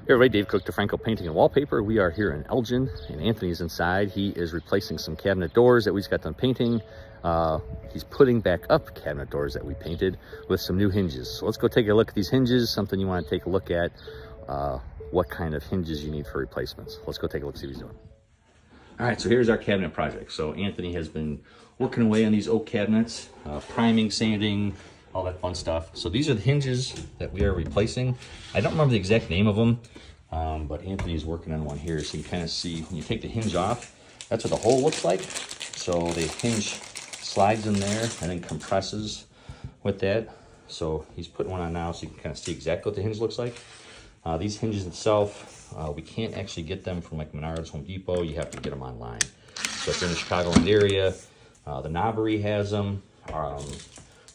Hey everybody, Dave Cook, DeFranco Painting and Wallpaper. We are here in Elgin, and Anthony's inside. He is replacing some cabinet doors that we just got done painting. He's putting back up cabinet doors that we painted with some new hinges. So let's go take a look at these hinges, something you want to take a look at, what kind of hinges you need for replacements. Let's go take a look, see what he's doing. All right, so here's our cabinet project. So Anthony has been working away on these oak cabinets, priming, sanding, all that fun stuff. So these are the hinges that we are replacing. I don't remember the exact name of them, but Anthony's working on one here. So you can kind of see when you take the hinge off, that's what the hole looks like. So the hinge slides in there and then compresses with that. So he's putting one on now so you can kind of see exactly what the hinge looks like. These hinges itself, we can't actually get them from like Menards, Home Depot. You have to get them online. So if you're in the Chicagoland area, the Knobbery has them.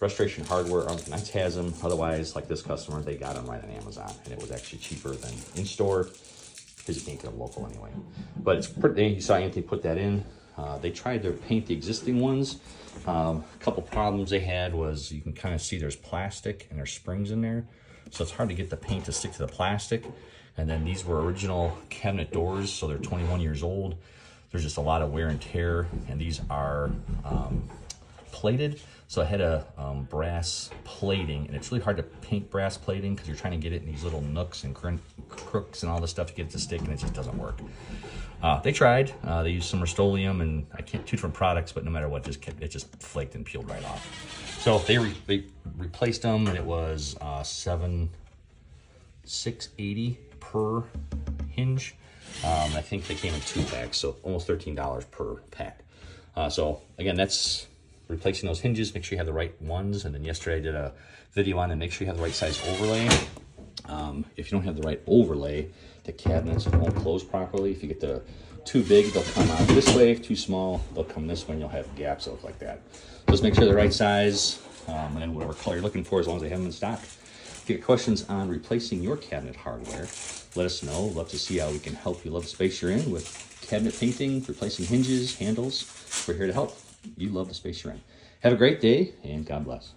Restoration Hardware Nights has them. Otherwise, like this customer, they got them right on Amazon, and it was actually cheaper than in store because you can't get them local anyway. But it's pretty. You saw Anthony put that in. They tried to paint the existing ones. A couple problems they had was you can kind of see there's plastic and there's springs in there, so it's hard to get the paint to stick to the plastic. And then these were original cabinet doors, so they're 21 years old. There's just a lot of wear and tear, and these are plated. So I had a brass plating, and it's really hard to paint brass plating because you're trying to get it in these little nooks and crooks and all this stuff to get it to stick, and it just doesn't work. They tried. They used some Rust-Oleum, and I can't, two different products, but no matter what, it just flaked and peeled right off. So they replaced them, and it was $680 per hinge. I think they came in 2 packs, so almost $13 per pack. So again, that's replacing those hinges. Make sure you have the right ones. And then yesterday I did a video on it. Make sure you have the right size overlay. If you don't have the right overlay, the cabinets won't close properly. If you get the too big, they'll come out this way. If too small, they'll come this way, and you'll have gaps that look like that. Just make sure they're the right size, and then whatever color you're looking for, as long as they have them in stock. If you get questions on replacing your cabinet hardware, let us know. Love to see how we can help you love the space you're in with cabinet painting, replacing hinges, handles. We're here to help. You love the space you're in. Have a great day, and God bless.